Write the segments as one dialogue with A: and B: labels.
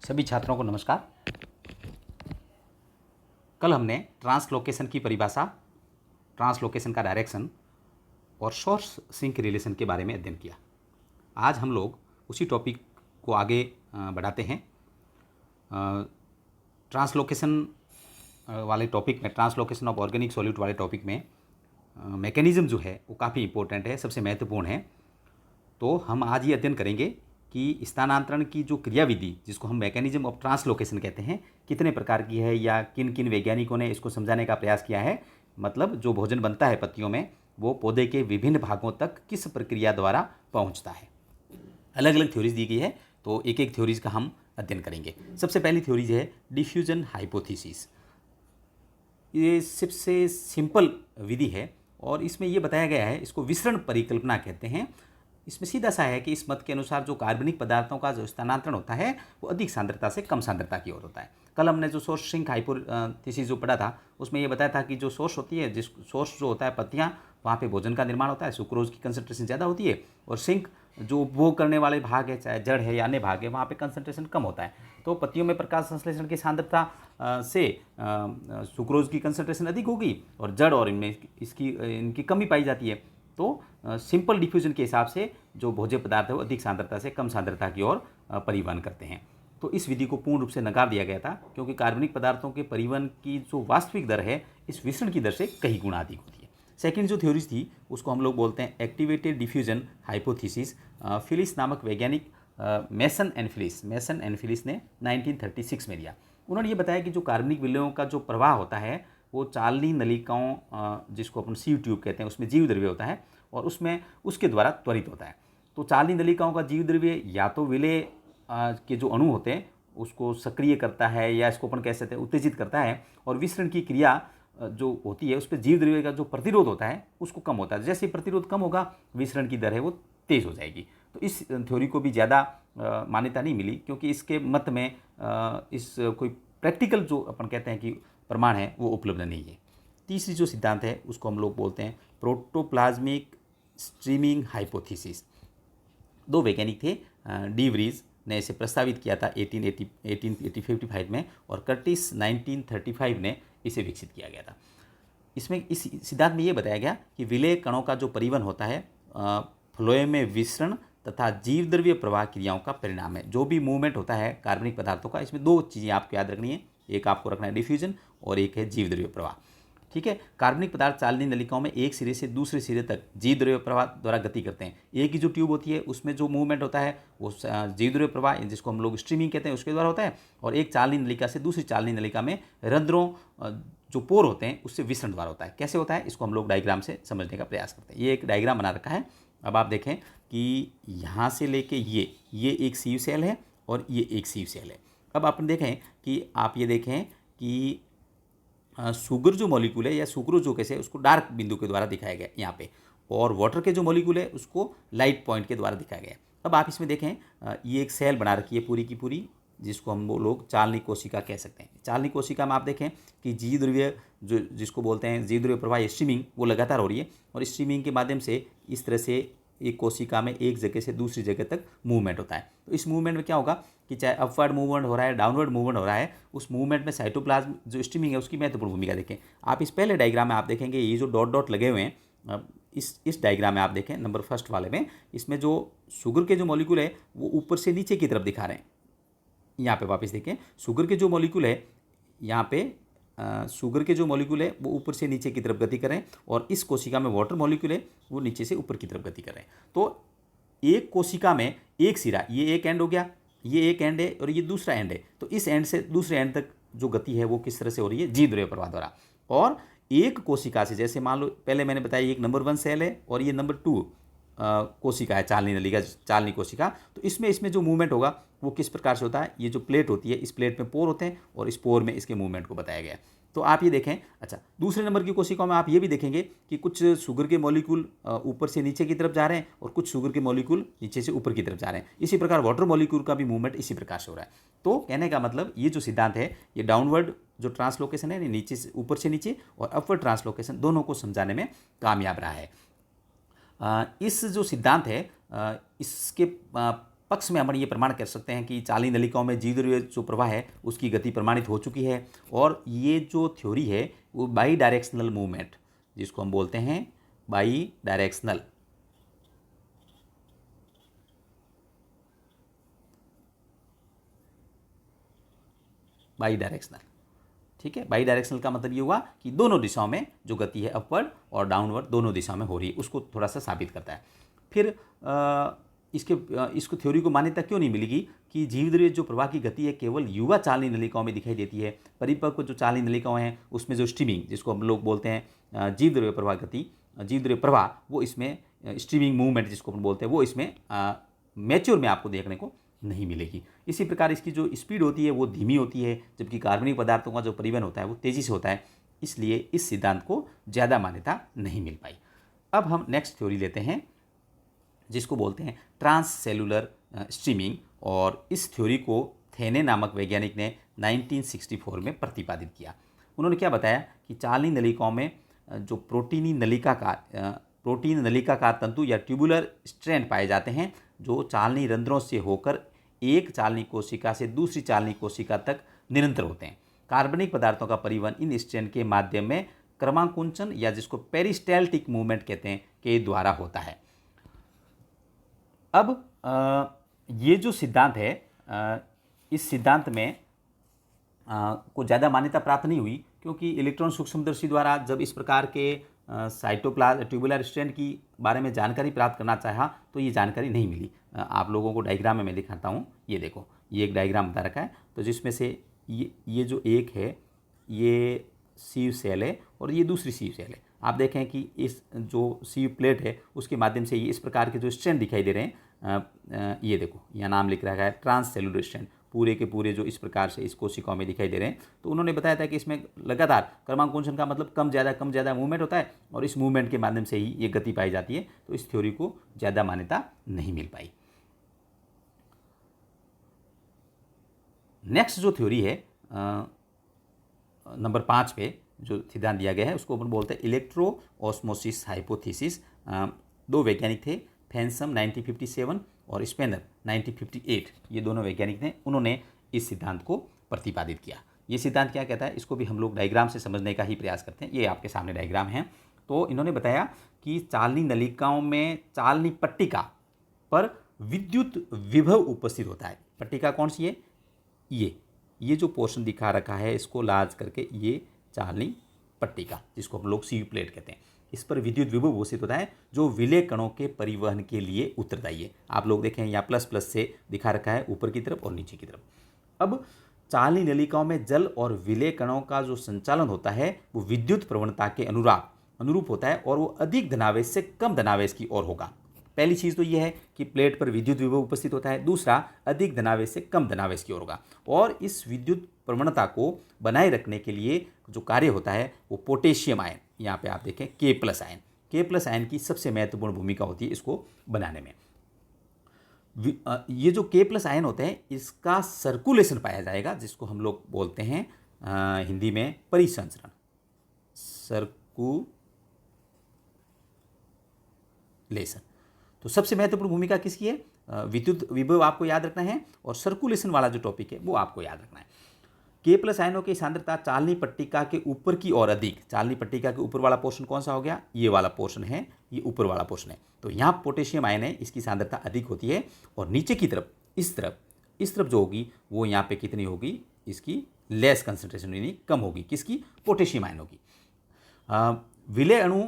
A: सभी छात्रों को नमस्कार। कल हमने ट्रांसलोकेशन की परिभाषा, ट्रांसलोकेशन का डायरेक्शन और सोर्स सिंक रिलेशन के बारे में अध्ययन किया। आज हम लोग उसी टॉपिक को आगे बढ़ाते हैं। ट्रांसलोकेशन वाले टॉपिक में, ट्रांसलोकेशन ऑफ ऑर्गेनिक सॉल्यूट वाले टॉपिक में मैकेनिज़्म जो है वो काफ़ी इंपॉर्टेंट है, सबसे महत्वपूर्ण है। तो हम आज ये अध्ययन करेंगे कि स्थानांतरण की जो क्रियाविधि, जिसको हम मैकेनिज्म ऑफ ट्रांसलोकेशन कहते हैं, कितने प्रकार की है या किन किन वैज्ञानिकों ने इसको समझाने का प्रयास किया है। मतलब जो भोजन बनता है पत्तियों में, वो पौधे के विभिन्न भागों तक किस प्रक्रिया द्वारा पहुंचता है। अलग अलग थ्योरीज दी गई है, तो एक एक थ्योरीज का हम अध्ययन करेंगे। सबसे पहली थ्योरीज है डिफ्यूजन हाइपोथेसिस। ये सबसे सिंपल विधि है और इसमें ये बताया गया है, इसको विसरण परिकल्पना कहते हैं। इसमें सीधा सा है कि इस मत के अनुसार जो कार्बनिक पदार्थों का जो स्थानांतरण होता है वो अधिक सांद्रता से कम सांद्रता की ओर होता है। कल हमने जो सोर्स सिंक हाइपोथेसिस जो पढ़ा था, उसमें ये बताया था कि जो सोर्स होती है, जिस सोर्स जो होता है पत्तियाँ, वहाँ पे भोजन का निर्माण होता है, सुक्रोज की कंसंट्रेशन ज़्यादा होती है, और सिंक जो उपभोग करने वाले भाग है, चाहे जड़ है या अन्य भाग है, वहाँ पे कंसंट्रेशन कम होता है। तो पत्तियों में प्रकाश संश्लेषण की सांद्रता से सुक्रोज की कंसंट्रेशन अधिक होगी और जड़ और इनमें इनकी कमी पाई जाती है। तो सिंपल डिफ्यूजन के हिसाब से जो भोज्य पदार्थ है वो अधिक सांद्रता से कम सांद्रता की ओर परिवहन करते हैं। तो इस विधि को पूर्ण रूप से नकार दिया गया था, क्योंकि कार्बनिक पदार्थों के परिवहन की जो वास्तविक दर है इस विसरण की दर से कई गुना अधिक होती है। सेकेंड जो थ्योरीज थी उसको हम लोग बोलते हैं एक्टिवेटेड डिफ्यूजन हाइपोथेसिस। फिलिस नामक वैज्ञानिक, मेसन एंड फिलिस ने 1936 में दिया। उन्होंने ये बताया कि जो कार्बनिक विलयों का जो प्रवाह होता है वो चालनी नलिकाओं, जिसको अपन सीव ट्यूब कहते हैं, उसमें जीव द्रव्य होता है और उसमें उसके द्वारा त्वरित होता है। तो चालनी नलिकाओं का जीव द्रव्य या तो विलय के जो अणु होते हैं उसको सक्रिय करता है, या इसको अपन कह सकते हैं उत्तेजित करता है, और विसरण की क्रिया जो होती है उस पर जीव द्रव्य का जो प्रतिरोध होता है उसको कम होता है। जैसे प्रतिरोध कम होगा, विसरण की दर है वो तेज़ हो जाएगी। तो इस थ्योरी को भी ज़्यादा मान्यता नहीं मिली, क्योंकि इसके मत में इस कोई प्रैक्टिकल जो अपन कहते हैं कि प्रमाण है वो उपलब्ध नहीं है। तीसरी जो सिद्धांत है उसको हम लोग बोलते हैं प्रोटोप्लाज्मिक स्ट्रीमिंग हाइपोथेसिस। दो वैज्ञानिक थे, डी व्रीज ने इसे प्रस्तावित किया था 1855 में, और कर्टिस 1935 ने इसे विकसित किया गया था। इसमें इस सिद्धांत में ये बताया गया कि विलय कणों का जो परिवहन होता है फ्लोएम में विसरण तथा जीव द्रव्य प्रवाह क्रियाओं का परिणाम है। जो भी मूवमेंट होता है कार्बनिक पदार्थों का, इसमें दो चीज़ें आपको याद रखनी है, एक आपको रखना है डिफ्यूजन और एक है जीव द्रव्य प्रवाह। ठीक है, कार्बनिक पदार्थ चालनी नलिकाओं में एक सिरे से दूसरे सिरे तक जीव द्रव्य प्रवाह द्वारा गति करते हैं। एक ही जो ट्यूब होती है उसमें जो मूवमेंट होता है वो जीव द्रव्य प्रवाह, जिसको हम लोग स्ट्रीमिंग कहते हैं, उसके द्वारा होता है, और एक चालनी नलिका से दूसरी चालनी नलिका में रंध्रों, जो पोर होते हैं, उससे विसरण द्वारा होता है। कैसे होता है इसको हम लोग डायग्राम से समझने का प्रयास करते हैं। ये एक डायग्राम बना रखा है। अब आप देखें कि यहाँ से लेके ये एक सीव सेल है और ये एक सीव सेल है। अब अपन देखें कि आप ये देखें कि शुगर जो मॉलिक्यूल है या सुक्रोज जो कैसे, उसको डार्क बिंदु के द्वारा दिखाया गया यहाँ पे, और वाटर के जो मॉलिक्यूल है उसको लाइट पॉइंट के द्वारा दिखाया गया। अब आप इसमें देखें ये एक सेल बना रखी है पूरी की पूरी, जिसको हम वो लोग चालनी कोशिका कह सकते हैं। चालनी कोशिका में आप देखें कि जीव द्रव्य जो जिसको बोलते हैं जीव द्रव्य प्रवाह स्ट्रीमिंग, वो लगातार हो रही है, और स्ट्रीमिंग के माध्यम से इस तरह से एक कोशिका में एक जगह से दूसरी जगह तक मूवमेंट होता है। तो इस मूवमेंट में क्या होगा कि चाहे अपवर्ड मूवमेंट हो रहा है, डाउनवर्ड मूवमेंट हो रहा है, उस मूवमेंट में साइटोप्लाज्म जो स्ट्रीमिंग है उसकी महत्वपूर्ण भूमिका देखें। आप इस पहले डायग्राम में आप देखेंगे ये जो डॉट डॉट लगे हुए हैं, इस डायग्राम में आप देखें नंबर फर्स्ट वाले में, इसमें जो शुगर के जो मॉलिक्यूल है वो ऊपर से नीचे की तरफ दिखा रहे हैं। यहाँ पे वापस देखें, शुगर के जो मॉलिक्यूल है, यहाँ पे शुगर के जो मॉलिक्यूल है वो ऊपर से नीचे की तरफ गति कर रहे हैं, और इस कोशिका में वाटर मॉलिक्यूल है वो नीचे से ऊपर की तरफ गति कर रहे हैं। तो एक कोशिका में एक सिरा, ये एक एंड हो गया, ये एक एंड है और ये दूसरा एंड है। तो इस एंड से दूसरे एंड तक जो गति है वो किस तरह से हो रही है, जीव द्रव्य प्रवाह द्वारा। और एक कोशिका से, जैसे मान लो पहले मैंने बताया एक नंबर 1 सेल है और ये नंबर 2 कोशिका है, चालनी नलिका, चालनी कोशिका। तो इसमें जो मूवमेंट होगा वो किस प्रकार से होता है, ये जो प्लेट होती है, इस प्लेट में पोर होते हैं और इस पोर में इसके मूवमेंट को बताया गया है। तो आप ये देखें, अच्छा दूसरे नंबर की कोशिकाओं में आप ये भी देखेंगे कि कुछ शुगर के मॉलिक्यूल ऊपर से नीचे की तरफ जा रहे हैं और कुछ शुगर के मॉलिक्यूल नीचे से ऊपर की तरफ जा रहे हैं। इसी प्रकार वाटर मॉलिक्यूल का भी मूवमेंट इसी प्रकार से हो रहा है। तो कहने का मतलब ये जो सिद्धांत है, ये डाउनवर्ड जो ट्रांसलोकेशन है, नीचे से ऊपर से नीचे, और अपवर्ड ट्रांसलोकेशन, दोनों को समझाने में कामयाब रहा है। इस जो सिद्धांत है इसके पक्ष में हम ये प्रमाण कर सकते हैं कि चालनी नलिकाओं में जीवद्रव्य जो प्रवाह है उसकी गति प्रमाणित हो चुकी है। और ये जो थ्योरी है वो बाई डायरेक्शनल मूवमेंट, जिसको हम बोलते हैं बाई डायरेक्शनल, ठीक है। बाई डायरेक्शनल का मतलब ये हुआ कि दोनों दिशाओं में जो गति है अपवर्ड और डाउनवर्ड दोनों दिशाओं में हो रही है, उसको थोड़ा सा साबित करता है। फिर इसको थ्योरी को मान्यता क्यों नहीं मिलेगी कि जीवद्रव्य जो प्रवाह की गति है केवल युवा चालनी नलिकाओं में दिखाई देती है। परिपक्व जो चालनी नलिकाएं हैं उसमें जो स्ट्रीमिंग, जिसको हम लोग बोलते हैं जीवद्रव्य प्रवाह गति, जीवद्रव्य प्रवाह, वो इसमें स्ट्रीमिंग मूवमेंट जिसको हम बोलते हैं, वो इसमें मैच्योर में आपको देखने को नहीं मिलेगी। इसी प्रकार इसकी जो स्पीड होती है वो धीमी होती है, जबकि कार्बनिक पदार्थों का जो परिवहन होता है वो तेज़ी से होता है। इसलिए इस सिद्धांत को ज़्यादा मान्यता नहीं मिल पाई। अब हम नेक्स्ट थ्योरी लेते हैं जिसको बोलते हैं ट्रांससेलुलर स्ट्रीमिंग, और इस थ्योरी को थेने नामक वैज्ञानिक ने 1964 में प्रतिपादित किया। उन्होंने क्या बताया कि चालनी नलिकाओं में जो प्रोटीन नलिकाकार तंतु या ट्यूबुलर स्ट्रैंड पाए जाते हैं, जो चालनी रंध्रों से होकर एक चालनी कोशिका से दूसरी चालनी कोशिका तक निरंतर होते हैं। कार्बनिक पदार्थों का परिवहन इन स्ट्रैंड के माध्यम में क्रमांकुंचन या जिसको पेरिस्टाल्टिक मूवमेंट कहते हैं के द्वारा होता है। अब ये जो सिद्धांत है, इस सिद्धांत में को ज़्यादा मान्यता प्राप्त नहीं हुई, क्योंकि इलेक्ट्रॉन सूक्ष्मदर्शी द्वारा जब इस प्रकार के साइटोप्लाज्म ट्यूबुलर स्ट्रैंड की बारे में जानकारी प्राप्त करना चाहा तो ये जानकारी नहीं मिली। आप लोगों को डायग्राम में मैं दिखाता हूँ। ये देखो, ये एक डायग्राम बता रखा है, तो जिसमें से ये जो एक है ये सीव सेल है और ये दूसरी सीव सेल है। आप देखें कि इस जो सीव प्लेट है उसके माध्यम से ये इस प्रकार के जो स्ट्रैंड दिखाई दे रहे हैं, ये देखो यहाँ नाम लिख रखा है ट्रांससेलुलर स्ट्रैंड, पूरे के पूरे जो इस प्रकार से इस कोशिकाओं में दिखाई दे रहे हैं। तो उन्होंने बताया था कि इसमें लगातार क्रमांकुंचन का मतलब कम ज़्यादा मूवमेंट होता है और इस मूवमेंट के माध्यम से ही ये गति पाई जाती है। तो इस थ्योरी को ज़्यादा मान्यता नहीं मिल पाई। नेक्स्ट जो थ्योरी है नंबर 5 पे जो सिद्धांत दिया गया है उसको अपन बोलते हैं इलेक्ट्रो ऑस्मोसिस हाइपोथेसिस। दो वैज्ञानिक थे, फैनसम 1957 और स्पेनर 1958, ये दोनों वैज्ञानिक थे। उन्होंने इस सिद्धांत को प्रतिपादित किया। ये सिद्धांत क्या कहता है, इसको भी हम लोग डायग्राम से समझने का ही प्रयास करते हैं। ये आपके सामने डायग्राम है। तो इन्होंने बताया कि चालनी नलिकाओं में चालनी पट्टिका पर विद्युत विभव उपस्थित होता है। पट्टिका कौन सी है, ये जो पोर्शन दिखा रखा है इसको लार्ज करके, ये चालनी पट्टिका जिसको हम लोग सीयू प्लेट कहते हैं, इस पर विद्युत विभव उपस्थित होता है जो विलेय कणों के परिवहन के लिए उत्तरदायी है। आप लोग देखें यहाँ प्लस प्लस से दिखा रखा है ऊपर की तरफ और नीचे की तरफ। अब चालनी नलिकाओं में जल और विलेय कणों का जो संचालन होता है वो विद्युत प्रवणता के अनुरूप होता है और वो अधिक धनावेश से कम धनावेश की ओर होगा। पहली चीज़ तो ये है कि प्लेट पर विद्युत विभव उपस्थित होता है, दूसरा अधिक धनावेश से कम धनावेश की ओर होगा। और इस विद्युत प्रवणता को बनाए रखने के लिए जो कार्य होता है वो पोटेशियम आयन, यहाँ पे आप देखें K+ आयन की सबसे महत्वपूर्ण भूमिका होती है इसको बनाने में। ये जो K+ आयन होते हैं इसका सर्कुलेशन पाया जाएगा, जिसको हम लोग बोलते हैं हिंदी में परिसंचरण, सर्कुलेशन। तो सबसे महत्वपूर्ण भूमिका किसकी है, विद्युत विभव आपको याद रखना है और सर्कुलेशन वाला जो टॉपिक है वो आपको याद रखना है। K+ आयनों की सांद्रता चालनी पट्टिका के ऊपर की ओर अधिक, चालनी पट्टिका के ऊपर वाला पोर्शन कौन सा हो गया, ये वाला पोर्शन है, ये ऊपर वाला पोर्शन है। तो यहाँ पोटेशियम आयन है, इसकी सांद्रता अधिक होती है और नीचे की तरफ इस तरफ जो होगी वो यहाँ पे कितनी होगी, इसकी लेस कंसंट्रेशन यानी कम होगी, किसकी, पोटेशियम आयनों की। विलेय अणु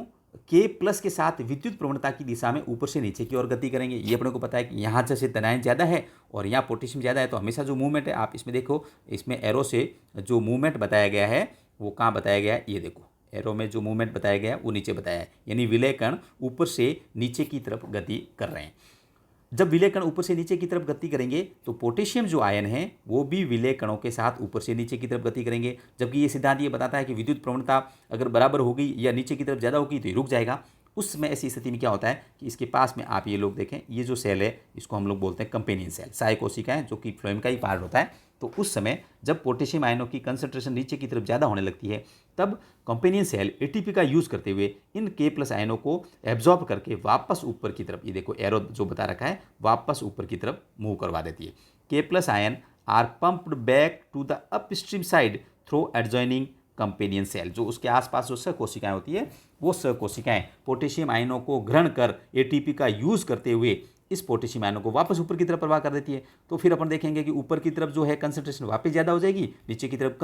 A: K+ के साथ विद्युत प्रवणता की दिशा में ऊपर से नीचे की ओर गति करेंगे। ये अपने को पता है कि यहाँ जैसे धनायन ज़्यादा है और यहाँ पोटेशियम ज़्यादा है, तो हमेशा जो मूवमेंट है, आप इसमें देखो, इसमें एरो से जो मूवमेंट बताया गया है वो कहाँ बताया गया है, ये देखो एरो में जो मूवमेंट बताया गया है वो नीचे बताया है, यानी विलेय कण ऊपर से नीचे की तरफ गति कर रहे हैं। जब विलेय कण ऊपर से नीचे की तरफ गति करेंगे तो पोटेशियम जो आयन है वो भी विलेय कणों के साथ ऊपर से नीचे की तरफ गति करेंगे। जबकि ये सिद्धांत ये बताता है कि विद्युत प्रवणता अगर बराबर होगी या नीचे की तरफ ज़्यादा होगी तो ये रुक जाएगा। उसमें ऐसी स्थिति में क्या होता है कि इसके पास में आप ये लोग देखें, ये जो सेल है इसको हम लोग बोलते हैं कंपेनियन सेल, सहायक कोशिकाएं, जो कि फ्लोएम का ही पार्ट होता है। तो उस समय जब पोटेशियम आयनों की कंसंट्रेशन नीचे की तरफ ज़्यादा होने लगती है, तब कंपेनियन सेल एटीपी का यूज़ करते हुए इन K+ आयनों को एब्जॉर्ब करके वापस ऊपर की तरफ, ये देखो एरो जो बता रखा है, वापस ऊपर की तरफ मूव करवा देती है। K+ ion are pumped back to the upstream side through adjoining companion cell. जो उसके आसपास जो सहकोशिकाएं होती है, वो सहकोशिकाएं पोटेशियम आयनों को ग्रहण कर एटीपी का यूज़ करते हुए इस पोटेशियम आयनों को वापस ऊपर की तरफ प्रवाह कर देती है। तो फिर अपन देखेंगे कि ऊपर की तरफ जो है कंसंट्रेशन वापस ज़्यादा हो जाएगी, नीचे की तरफ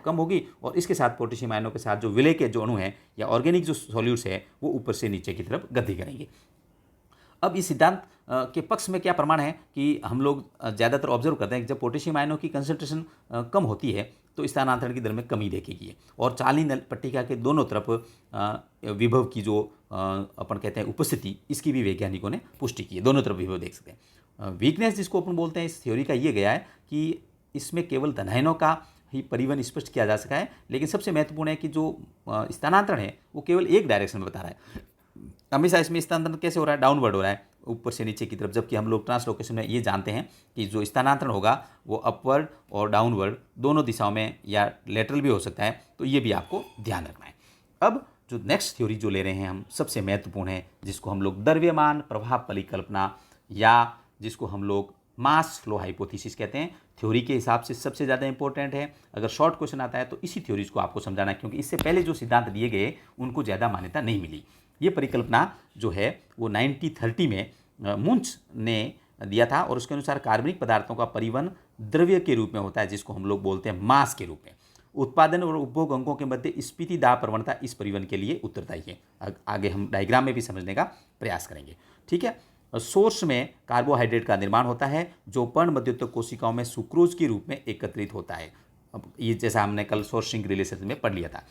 A: कम होगी, और इसके साथ पोटेशियम आयनों के साथ जो विलय के जो अणु है या ऑर्गेनिक जो सॉल्यूट्स है वो ऊपर से नीचे की तरफ गति करेंगे। अब इस सिद्धांत के पक्ष में क्या प्रमाण है कि हम लोग ज़्यादातर ऑब्जर्व करते हैं कि जब पोटेशियम आयनों की कंसंट्रेशन कम होती है तो स्थानांतरण की दर में कमी देखेगी, और चालनी नल पट्टिका के दोनों तरफ विभव की जो अपन कहते हैं उपस्थिति, इसकी भी वैज्ञानिकों ने पुष्टि की है। दोनों तरफ विभव देख सकते हैं। वीकनेस जिसको अपन बोलते हैं इस थ्योरी का ये गया है कि इसमें केवल धनायनों का ही परिवहन स्पष्ट किया जा सका है, लेकिन सबसे महत्वपूर्ण है कि जो स्थानांतरण है वो केवल एक डायरेक्शन में बता रहा है। हमेशा इसमें स्थानांतरण कैसे हो रहा है? डाउनवर्ड हो रहा है, ऊपर से नीचे की तरफ, जबकि हम लोग ट्रांसलोकेशन में ये जानते हैं कि जो स्थानांतरण होगा वो अपवर्ड और डाउनवर्ड दोनों दिशाओं में या लेटरल भी हो सकता है। तो ये भी आपको ध्यान रखना है। अब जो नेक्स्ट थ्योरी जो ले रहे हैं हम, सबसे महत्वपूर्ण है, जिसको हम लोग द्रव्यमान प्रभाव परिकल्पना या जिसको हम लोग मास फ्लो हाइपोथेसिस कहते हैं। थ्योरी के हिसाब से सबसे ज़्यादा इंपॉर्टेंट है। अगर शॉर्ट क्वेश्चन आता है तो इसी थ्योरीज को आपको समझाना है, क्योंकि इससे पहले जो सिद्धांत दिए गए उनको ज़्यादा मान्यता नहीं मिली। ये परिकल्पना जो है वो 1930 में मुंच ने दिया था, और उसके अनुसार कार्बनिक पदार्थों का परिवहन द्रव्य के रूप में होता है, जिसको हम लोग बोलते हैं मास के रूप में। उत्पादन और उपभोग अंगों के मध्य स्फीति दाब प्रवणता इस परिवहन के लिए उत्तरदायी है। आगे हम डायग्राम में भी समझने का प्रयास करेंगे, ठीक है। सोर्स में कार्बोहाइड्रेट का निर्माण होता है जो पर्ण मध्योतक कोशिकाओं में सुक्रोज के रूप में एकत्रित होता है। अब ये जैसा हमने कल सोर्सिंग रिलेशन में पढ़ लिया था।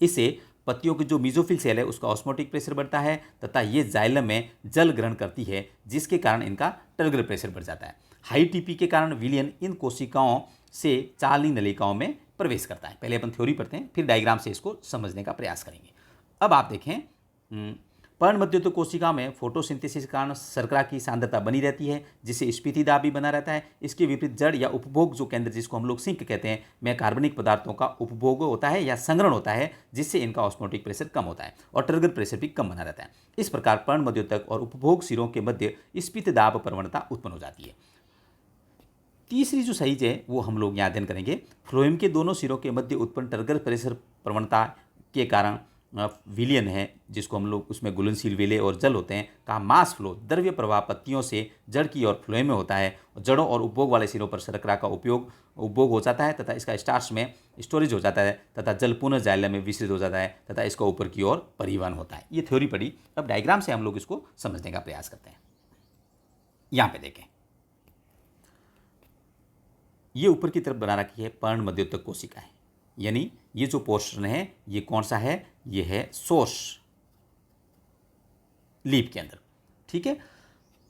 A: इससे पत्तियों की जो मीजोफिल सेल है उसका ऑस्मोटिक प्रेशर बढ़ता है तथा ये जाइलम में जल ग्रहण करती है, जिसके कारण इनका टर्गर प्रेशर बढ़ जाता है। हाई टीपी के कारण विलयन इन कोशिकाओं से चालनी नलिकाओं में प्रवेश करता है। पहले अपन थ्योरी पढ़ते हैं, फिर डायग्राम से इसको समझने का प्रयास करेंगे। अब आप देखें, पर्ण मध्योतक कोशिका में फोटोसिंथेसिस के कारण शर्करा की सांद्रता बनी रहती है, जिससे स्फीति दाब भी बना रहता है। इसके विपरीत जड़ या उपभोग जो केंद्र, जिसको हम लोग सिंक कहते हैं, में कार्बनिक पदार्थों का उपभोग होता है या संग्रहण होता है, जिससे इनका ऑस्मोटिक प्रेशर कम होता है और टर्गर प्रेशर भी कम बना रहता है। इस प्रकार पर्ण मध्योतक और उपभोग सिरों के मध्य स्फीति दाब प्रवणता उत्पन्न हो जाती है। तीसरी जो चीज है वो हम लोग यहाँ अध्ययन करेंगे। फ्लोएम के दोनों सिरों के मध्य उत्पन्न टर्गर प्रेशर प्रवणता के कारण विलयन है, जिसको हम लोग उसमें घुलनशील विलय और जल होते हैं, का मास फ्लो द्रव्य प्रवाह पत्तियों से जड़ की ओर फ्लोएम में होता है। जड़ों और उपभोग वाले सिरों पर शर्करा का उपभोग हो जाता है तथा इसका स्टार्च में स्टोरेज हो जाता है तथा जल पुनः जाइलम में विसरित हो जाता है तथा इसका ऊपर की ओर परिवहन होता है। ये थ्योरी पढ़ी। अब डायग्राम से हम लोग इसको समझने का प्रयास करते हैं। यहाँ पे देखें, ये ऊपर की तरफ बना रखी है पर्ण मध्योतक कोशिका है, यानी ये जो पोर्शन है ये कौन सा है? ये है सोर्स लीफ के अंदर, ठीक है।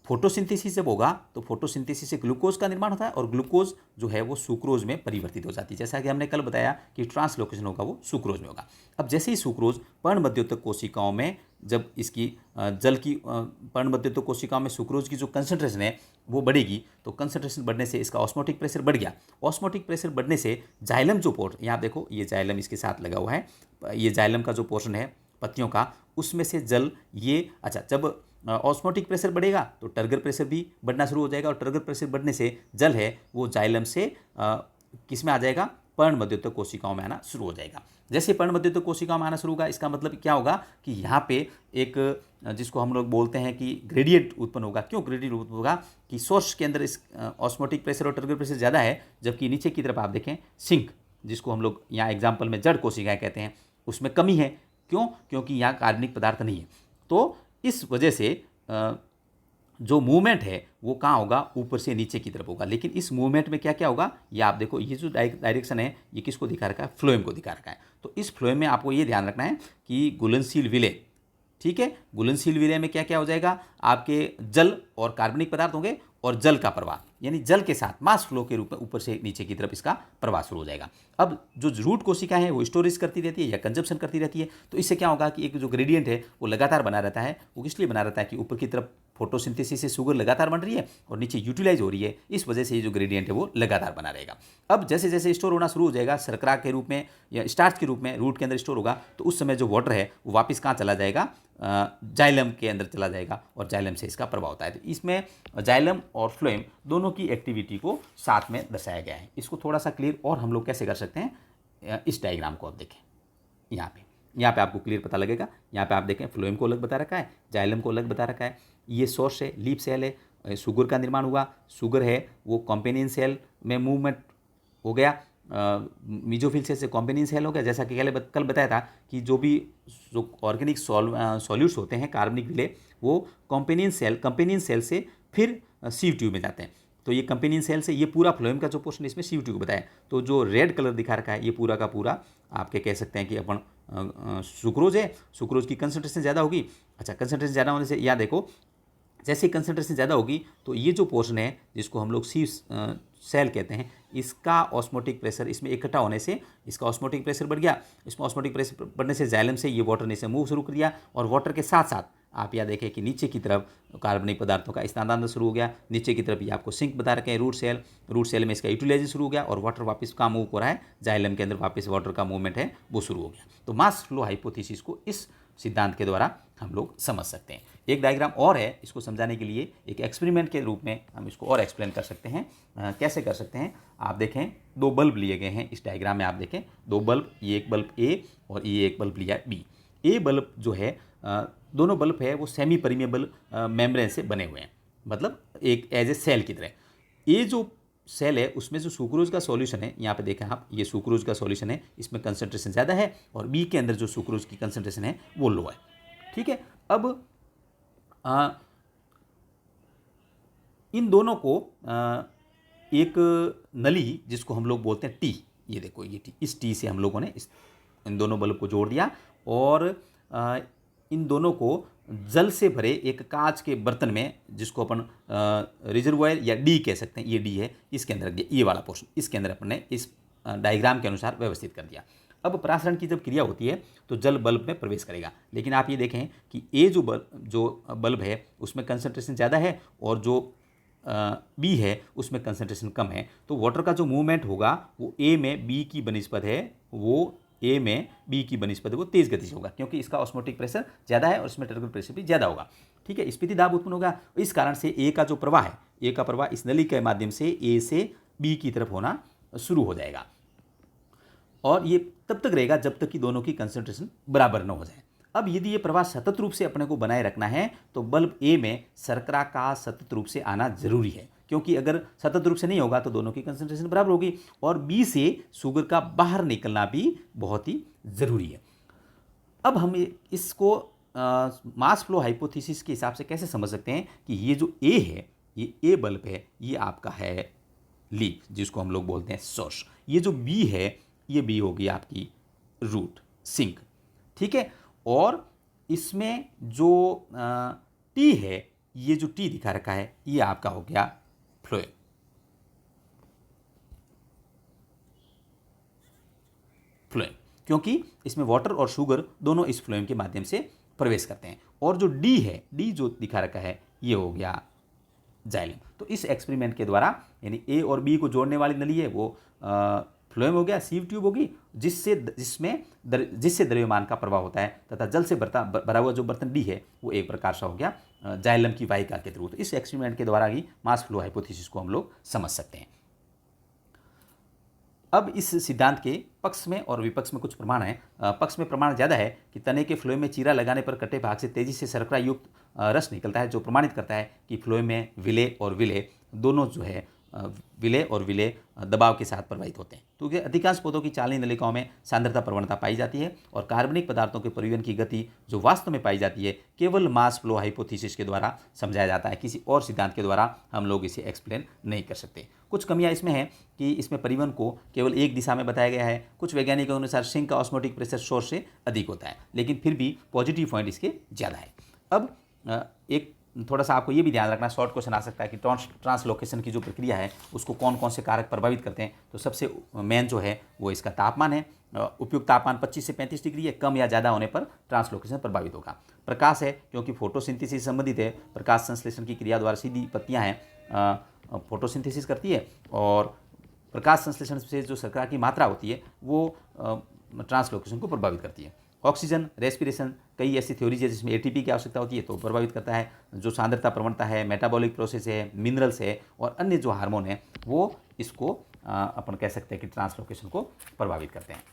A: फोटोसिंथेसिस जब होगा तो फोटोसिंथेसिस से ग्लूकोज का निर्माण होता है और ग्लूकोज जो है वो सुक्रोज में परिवर्तित हो जाती है। जैसा कि हमने कल बताया कि ट्रांसलोकेशन होगा वो सुक्रोज में होगा। अब जैसे ही सुक्रोज पर्ण मध्योतक कोशिकाओं में, जब इसकी जल की पर्ण मध्योतक कोशिकाओं में सुक्रोज की जो कंसंट्रेशन है वो बढ़ेगी, तो कंसंट्रेशन बढ़ने से इसका ऑस्मोटिक प्रेशर बढ़ गया। ऑस्मोटिक प्रेशर बढ़ने से जाइलम जो पोर्शन, यहाँ देखो ये जाइलम इसके साथ लगा हुआ है, ये जाइलम का जो पोर्शन है पत्तियों का, उसमें से जल ये, अच्छा, जब ऑस्मोटिक प्रेशर बढ़ेगा तो टर्गर प्रेशर भी बढ़ना शुरू हो जाएगा, और टर्गर प्रेशर बढ़ने से जल है वो जाइलम से किस में आ जाएगा? पर्ण मध्योतक कोशिकाओं में आना शुरू हो जाएगा। जैसे पर्ण मध्योतक कोशिकाओं में आना शुरू होगा, इसका मतलब क्या होगा कि यहाँ पे एक जिसको हम लोग बोलते हैं कि ग्रेडियंट उत्पन्न होगा। क्यों ग्रेडियंट उत्पन्न होगा? कि सोर्स के अंदर इस ऑस्मोटिक प्रेशर और टर्गर प्रेशर ज़्यादा है, जबकि नीचे की तरफ आप देखें सिंक, जिसको हम लोग यहाँ एग्जाम्पल में जड़ कोशिकाएँ कहते हैं, उसमें कमी है। क्यों? क्योंकि यहाँ कार्बनिक पदार्थ नहीं है। तो इस वजह से जो मूवमेंट है वो कहाँ होगा? ऊपर से नीचे की तरफ होगा। लेकिन इस मूवमेंट में क्या क्या होगा? ये आप देखो, ये जो डायरेक्शन है ये किसको दिखा रखा है? फ्लोएम को दिखा रखा है। तो इस फ्लोएम में आपको ये ध्यान रखना है कि घुलनशील विलय, ठीक है, घुलनशील विलय में क्या क्या हो जाएगा? आपके जल और कार्बनिक पदार्थ होंगे और जल का प्रवाह, यानी जल के साथ मास फ्लो के रूप में ऊपर से नीचे की तरफ इसका प्रवाह शुरू हो जाएगा। अब जो रूट कोशिका है वो स्टोरेज करती रहती है या कंजप्शन करती रहती है, तो इससे क्या होगा कि एक जो ग्रेडियंट है वो लगातार बना रहता है। वो किस लिए बना रहता है कि ऊपर की तरफ फोटोसिंथेसिस से शुगर लगातार बन रही है और नीचे यूटिलाइज हो रही है, इस वजह से ये जो ग्रेडियंट है वो लगातार बना रहेगा। अब जैसे जैसे स्टोर होना शुरू हो जाएगा शर्करा के रूप में या स्टार्च के रूप में रूट के अंदर स्टोर होगा, तो उस समय जो वाटर है वो वापस कहाँ चला जाएगा, जाइलम के अंदर चला जाएगा और जाइलम से इसका प्रभाव होता है। तो इसमें जाइलम और फ्लोएम दोनों की एक्टिविटी को साथ में दर्शाया गया है। इसको थोड़ा सा क्लियर और हम लोग कैसे कर सकते हैं, इस डायग्राम को आप देखें। यहाँ पे आपको क्लियर पता लगेगा। यहाँ पे आप देखें फ्लोएम को अलग बता रखा है, जाइलम को अलग बता रखा है। ये सोर्स है, लीफ सेल है, शुगर का निर्माण हुआ, शुगर है वो कॉम्पेनियन सेल में मूवमेंट हो गया, मीजोफिल सेल से कॉम्पेनियन सेल हो गया। जैसा कि कल बताया था कि जो ऑर्गेनिक सॉल्यूट्स होते हैं कार्बनिक विलेय, वो कंपेनियन सेल से फिर सीव ट्यूब में जाते हैं। तो ये कंपेनियन सेल से ये पूरा फ्लोएम का जो पोर्शन इसमें सीव ट्यूब बताया। तो जो रेड कलर दिखा रखा है ये पूरा का पूरा आपके कह सकते हैं कि अपन सुक्रोज है। सुक्रोज की कंसंट्रेशन ज़्यादा होगी। अच्छा, कंसंट्रेशन ज़्यादा होने से यहाँ देखो, जैसे कंसंट्रेशन ज़्यादा होगी तो ये जो पोर्शन है जिसको हम लोग सीव सेल कहते हैं, इसका ऑस्मोटिक प्रेशर इसमें इकट्ठा होने से इसका ऑस्मोटिक प्रेशर बढ़ गया। इसमें ऑस्मोटिक प्रेशर बढ़ने से जाइलम से ये वाटर ने से मूव शुरू कर दिया और वाटर के साथ साथ आप यहाँ देखें कि नीचे की तरफ कार्बनिक पदार्थों का स्थानांतरण शुरू हो गया। नीचे की तरफ ये आपको सिंक बता रखे हैं, रूट सेल में इसका यूटिलाइजेशन शुरू हो गया और वाटर वापस कहाँ मूव हो रहा है, जाइलम के अंदर वापस वाटर का मूवमेंट है वो शुरू हो गया। तो मास फ्लो हाइपोथेसिस को इस सिद्धांत के द्वारा हम लोग समझ सकते हैं। एक डायग्राम और है, इसको समझाने के लिए एक एक्सपेरिमेंट के रूप में हम इसको और एक्सप्लेन कर सकते हैं। कैसे कर सकते हैं, आप देखें 2 बल्ब लिए गए हैं इस डायग्राम में। आप देखें 2 बल्ब, ये एक बल्ब ए और ये एक बल्ब लिया बी। ए बल्ब जो है, दोनों बल्ब है वो सेमी परमिएबल मेम्ब्रेन से बने हुए हैं, मतलब एक एज ए सेल की तरह। ये जो सेल है उसमें जो सुक्रोज का सॉल्यूशन है, यहाँ पे देखें आप, ये सुक्रोज का सॉल्यूशन है, इसमें कंसंट्रेशन ज़्यादा है और बी के अंदर जो सुक्रोज की कंसंट्रेशन है वो लो है। ठीक है, अब इन दोनों को एक नली जिसको हम लोग बोलते हैं टी, ये देखो ये टी, इस टी से हम लोगों ने इन दोनों बल्ब को जोड़ दिया और इन दोनों को जल से भरे एक कांच के बर्तन में, जिसको अपन रिजर्वायर या डी कह सकते हैं, ये डी है, इसके अंदर रख दिया। ये वाला पोर्शन इसके अंदर अपन ने इस डायग्राम के अनुसार व्यवस्थित कर दिया। अब प्रसारण की जब क्रिया होती है तो जल बल्ब में प्रवेश करेगा, लेकिन आप ये देखें कि ए जो बल्ब है उसमें कंसंट्रेशन ज़्यादा है और जो बी है उसमें कंसंट्रेशन कम है। तो वाटर का जो मूवमेंट होगा वो ए में बी की बनिस्बत है, वो ए में बी की बनिस्बत है वो तेज़ गति से होगा, क्योंकि इसका ऑस्मोटिक प्रेशर ज़्यादा है और इसमें टर्बुलेंट प्रेशर भी ज़्यादा होगा। ठीक है, स्फीति दाब उत्पन्न होगा। इस कारण से ए का जो प्रवाह है, ए का प्रवाह इस नली के माध्यम से ए से बी की तरफ होना शुरू हो जाएगा और ये तब तक रहेगा जब तक कि दोनों की कंसंट्रेशन बराबर न हो जाए। अब यदि ये प्रवाह सतत रूप से अपने को बनाए रखना है तो बल्ब ए में शर्करा का सतत रूप से आना जरूरी है, क्योंकि अगर सतत रूप से नहीं होगा तो दोनों की कंसंट्रेशन बराबर होगी और बी से शुगर का बाहर निकलना भी बहुत ही ज़रूरी है। अब हम इसको मास फ्लो हाइपोथेसिस के हिसाब से कैसे समझ सकते हैं कि ये जो ए है, ये ए बल्ब है, ये आपका है लीफ जिसको हम लोग बोलते हैं सोर्स। ये जो बी है, ये बी होगी आपकी रूट सिंक। ठीक है, और इसमें जो टी है, ये जो टी दिखा रखा है, ये आपका हो गया फ्लोएम। क्योंकि इसमें वाटर और शुगर दोनों इस फ्लोएम के माध्यम से प्रवेश करते हैं। और जो डी है, डी जो दिखा रखा है, ये हो गया जाइलम। तो इस एक्सपेरिमेंट के द्वारा यानी ए और बी को जोड़ने वाली नली है वो फ्लोएम हो गया, सीव ट्यूब होगी, जिससे द्रव्यमान का प्रवाह होता है तथा जल से भरा हुआ जो बर्तन डी है वो एक प्रकार से हो गया जाइलम की वाहिका के थ्रू। तो इस एक्सपेरिमेंट के द्वारा ही मास फ्लो हाइपोथेसिस को हम लोग समझ सकते हैं। अब इस सिद्धांत के पक्ष में और विपक्ष में कुछ प्रमाण है। पक्ष में प्रमाण ज़्यादा है कि तने के फ्लोएम में चीरा लगाने पर कटे भाग से तेजी से शर्करा युक्त रस निकलता है, जो प्रमाणित करता है कि फ्लोएम में विलेय और विलेय दोनों जो है विलेय और विलेय दबाव के साथ प्रवाहित होते हैं। क्योंकि अधिकांश पौधों की चालनी नलिकाओं में सांद्रता प्रवणता पाई जाती है और कार्बनिक पदार्थों के परिवहन की गति जो वास्तव में पाई जाती है केवल मास फ्लो हाइपोथेसिस के द्वारा समझाया जाता है। किसी और सिद्धांत के द्वारा हम लोग इसे एक्सप्लेन नहीं कर सकते। कुछ कमियां इसमें हैं कि इसमें परिवहन को केवल एक दिशा में बताया गया है। कुछ वैज्ञानिकों के अनुसार सिंक का ऑस्मोटिक प्रेशर सोर्स से अधिक होता है, लेकिन फिर भी पॉजिटिव पॉइंट इसके ज़्यादा है। अब एक थोड़ा सा आपको ये भी ध्यान रखना, शॉर्ट क्वेश्चन आ सकता है कि ट्रांसलोकेशन की जो प्रक्रिया है उसको कौन कौन से कारक प्रभावित करते हैं। तो सबसे मेन जो है वो इसका तापमान है। उपयुक्त तापमान 25 से 35 डिग्री है, कम या ज़्यादा होने पर ट्रांसलोकेशन प्रभावित होगा। प्रकाश है, क्योंकि फोटोसिंथेसिस से संबंधित है, प्रकाश संश्लेषण की क्रिया द्वारा सीधी पत्तियाँ हैं फोटोसिंथेसिस करती है, और प्रकाश संश्लेषण से जो शर्करा की मात्रा होती है वो ट्रांसलोकेशन को प्रभावित करती है। ऑक्सीजन, रेस्पिरेशन, कई ऐसी थ्योरीज है जिसमें एटीपी की आवश्यकता होती है तो प्रभावित करता है। जो सांद्रता प्रवणता है, मेटाबॉलिक प्रोसेस है, मिनरल्स है और अन्य जो हार्मोन है वो इसको अपन कह सकते हैं कि ट्रांसलोकेशन को प्रभावित करते हैं।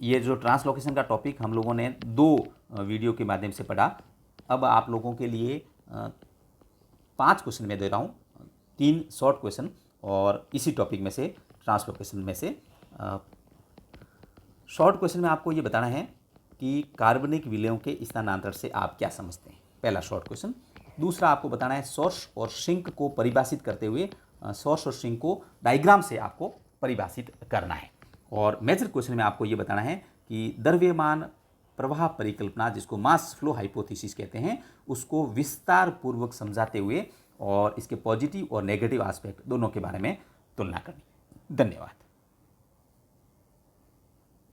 A: ये जो ट्रांसलोकेशन का टॉपिक हम लोगों ने 2 वीडियो के माध्यम से पढ़ा। अब आप लोगों के लिए 5 क्वेश्चन मैं दे रहा हूँ, 3 शॉर्ट क्वेश्चन और इसी टॉपिक में से ट्रांसलोकेशन में से। शॉर्ट क्वेश्चन में आपको ये बताना है कि कार्बनिक विलयों के स्थानांतरण से आप क्या समझते हैं, पहला शॉर्ट क्वेश्चन। दूसरा आपको बताना है सोर्स और सिंक को परिभाषित करते हुए, सोर्स और सिंक को डायग्राम से आपको परिभाषित करना है। और मेजर क्वेश्चन में आपको ये बताना है कि द्रव्यमान प्रवाह परिकल्पना, जिसको मास फ्लो हाइपोथेसिस कहते हैं, उसको विस्तार पूर्वक समझाते हुए और इसके पॉजिटिव और नेगेटिव एस्पेक्ट दोनों के बारे में तुलना करनी। धन्यवाद।